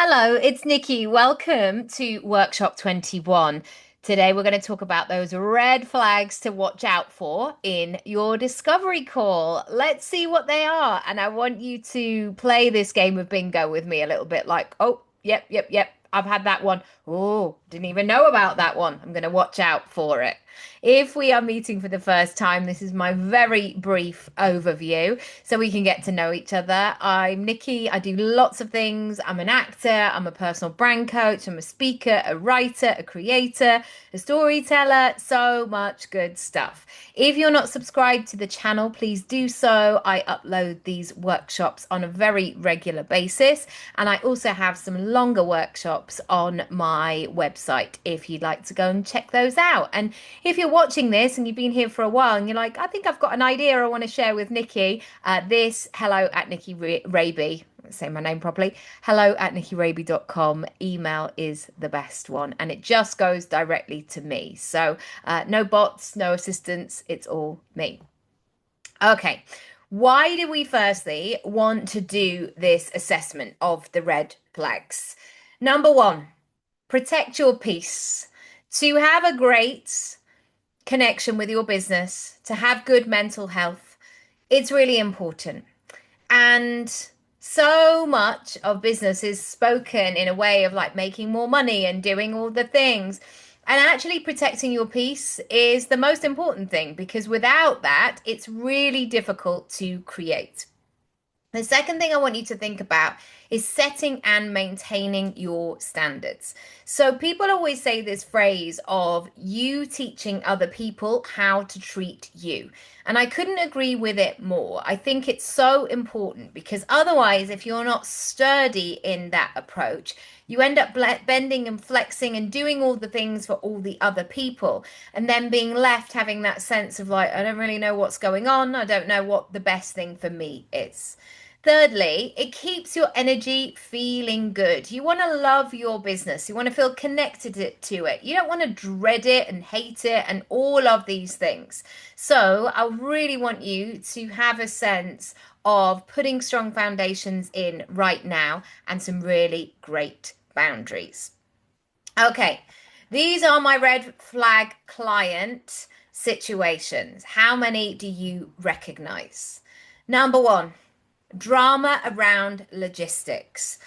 Hello, it's Nikki. Welcome to Workshop 21. Today we're going to talk about those red flags to watch out for in your discovery call. Let's see what they are. And I want you to play this game of bingo with me a little bit like, oh, yep, yep, yep. I've had that one. Oh, didn't even know about that one. I'm going to watch out for it. If we are meeting for the first time, this is my very brief overview so we can get to know each other. I'm Nikki. I do lots of things. I'm an actor, I'm a personal brand coach, I'm a speaker, a writer, a creator, a storyteller, so much good stuff. If you're not subscribed to the channel, please do so. I upload these workshops on a very regular basis, and I also have some longer workshops on my website if you'd like to go and check those out. And if you're watching this and you've been here for a while and you're like, I think I've got an idea I want to share with Nikki, this hello at Nicky Raby, say my name properly, hello at nickyraby.com email is the best one, and it just goes directly to me. So no bots, no assistants, it's all me. Okay, why do we firstly want to do this assessment of the red flags? Number one, protect your peace. To have a great connection with your business, to have good mental health, it's really important. And so much of business is spoken in a way of like making more money and doing all the things. And actually protecting your peace is the most important thing, because without that, it's really difficult to create. The second thing I want you to think about is setting and maintaining your standards. So people always say this phrase of you teaching other people how to treat you. And I couldn't agree with it more. I think it's so important, because otherwise, if you're not sturdy in that approach, you end up bending and flexing and doing all the things for all the other people, and then being left having that sense of like, I don't really know what's going on. I don't know what the best thing for me is. Thirdly, it keeps your energy feeling good. You want to love your business. You want to feel connected to it. You don't want to dread it and hate it and all of these things. So I really want you to have a sense of putting strong foundations in right now and some really great boundaries. Okay, these are my red flag client situations. How many do you recognize? Number one, drama around logistics.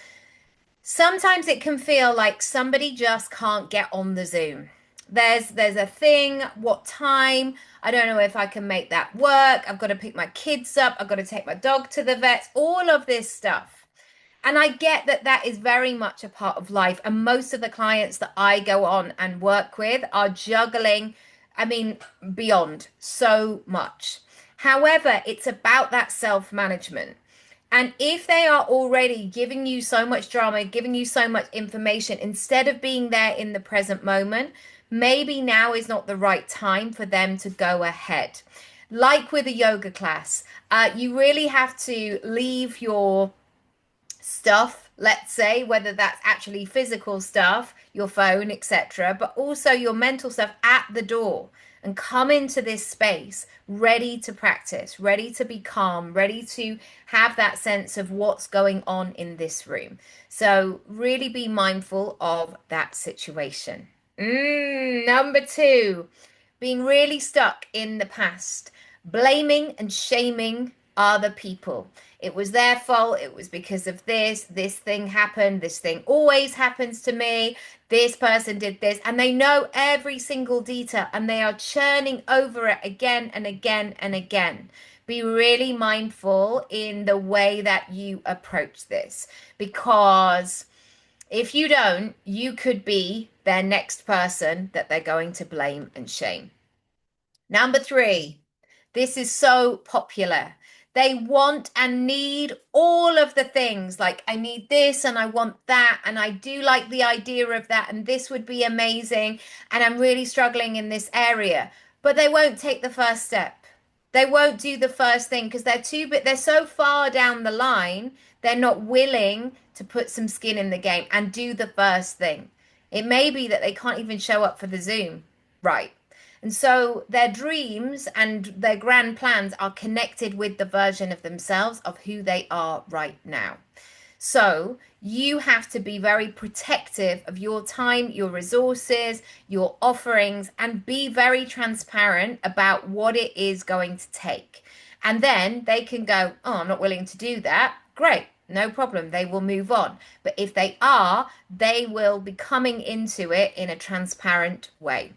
Sometimes it can feel like somebody just can't get on the Zoom. There's a thing, what time? I don't know if I can make that work. I've got to pick my kids up. I've got to take my dog to the vets, all of this stuff. And I get that that is very much a part of life. And most of the clients that I go on and work with are juggling, I mean, beyond so much. However, it's about that self-management. And if they are already giving you so much drama, giving you so much information, instead of being there in the present moment, maybe now is not the right time for them to go ahead. Like with a yoga class, you really have to leave your stuff, let's say, whether that's actually physical stuff, your phone, etc., but also your mental stuff at the door, and come into this space ready to practice, ready to be calm, ready to have that sense of what's going on in this room. So really be mindful of that situation. Number two, being really stuck in the past, blaming and shaming other people. It was their fault. It was because of this thing happened. This thing always happens to me. This person did this, and they know every single detail, and they are churning over it again and again and again. Be really mindful in the way that you approach this, because if you don't, you could be their next person that they're going to blame and shame. Number three, this is so popular. They want and need all of the things. Like, I need this and I want that. And I do like the idea of that. And this would be amazing. And I'm really struggling in this area. But they won't take the first step. They won't do the first thing because they're so far down the line, they're not willing to put some skin in the game and do the first thing. It may be that they can't even show up for the Zoom, right? And so their dreams and their grand plans are connected with the version of themselves of who they are right now. So you have to be very protective of your time, your resources, your offerings, and be very transparent about what it is going to take. And then they can go, oh, I'm not willing to do that. Great, no problem. They will move on. But if they are, they will be coming into it in a transparent way.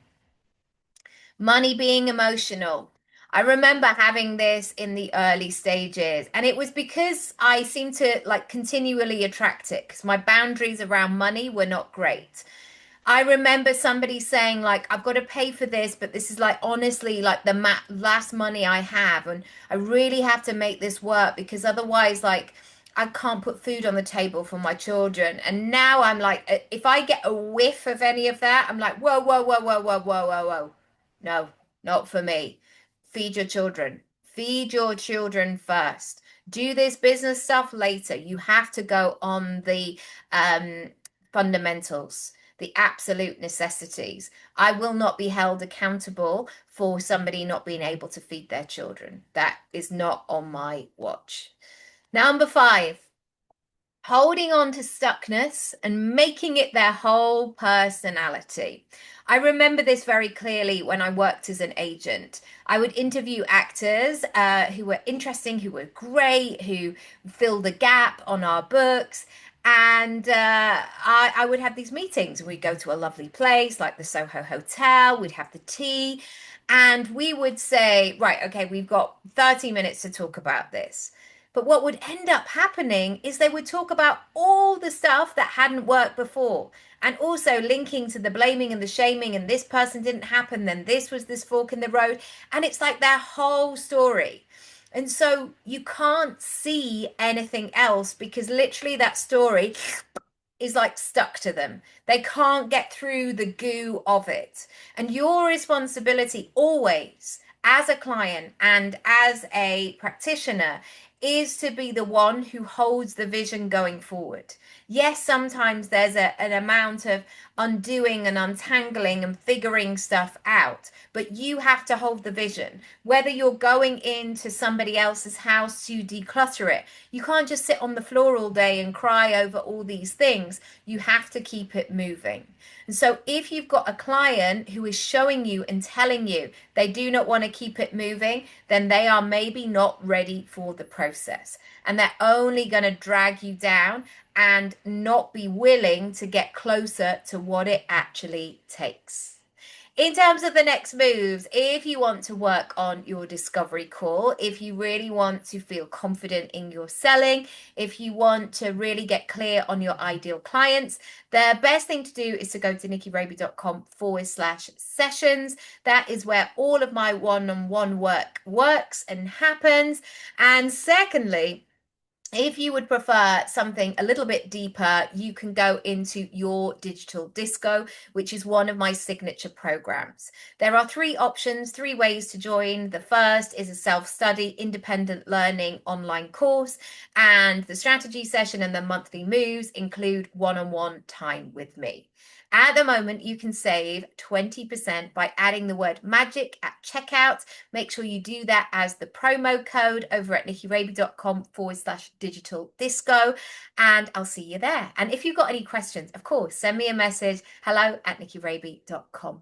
Money being emotional. I remember having this in the early stages, and it was because I seemed to like continually attract it because my boundaries around money were not great. I remember somebody saying like I've got to pay for this, but this is like honestly like the last money I have, and I really have to make this work because otherwise like I can't put food on the table for my children. And now I'm like if I get a whiff of any of that, I'm like whoa whoa whoa whoa whoa whoa whoa whoa. No, not for me. Feed your children. Feed your children first. Do this business stuff later. You have to go on the um fundamentals, the absolute necessities. I will not be held accountable for somebody not being able to feed their children. That is not on my watch. Number five, holding on to stuckness and making it their whole personality. I remember this very clearly when I worked as an agent. I would interview actors who were interesting, who were great, who filled the gap on our books. And I would have these meetings. We'd go to a lovely place like the Soho Hotel, we'd have the tea, and we would say, right, okay, we've got 30 minutes to talk about this. But what would end up happening is they would talk about all the stuff that hadn't worked before, and also linking to the blaming and the shaming, and this person didn't happen, then this was this fork in the road. And it's like their whole story. And so you can't see anything else because literally that story is like stuck to them. They can't get through the goo of it. And your responsibility always, as a client and as a practitioner, is to be the one who holds the vision going forward. Yes, sometimes there's an amount of undoing and untangling and figuring stuff out, but you have to hold the vision. Whether you're going into somebody else's house to declutter it, you can't just sit on the floor all day and cry over all these things. You have to keep it moving. And so if you've got a client who is showing you and telling you they do not want to keep it moving, then they are maybe not ready for the process. And they're only going to drag you down and not be willing to get closer to what it actually takes. In terms of the next moves, if you want to work on your discovery call, if you really want to feel confident in your selling, if you want to really get clear on your ideal clients, the best thing to do is to go to nickyraby.com/sessions. That is where all of my one-on-one work works and happens. And secondly, if you would prefer something a little bit deeper, you can go into Your Digital Disco, which is one of my signature programs. There are three options, three ways to join. The first is a self-study, independent learning online course, and the strategy session and the monthly moves include one-on-one time with me. At the moment, you can save 20% by adding the word magic at checkout. Make sure you do that as the promo code over at nickyraby.com/digital disco. And I'll see you there. And if you've got any questions, of course, send me a message, hello@nickyraby.com.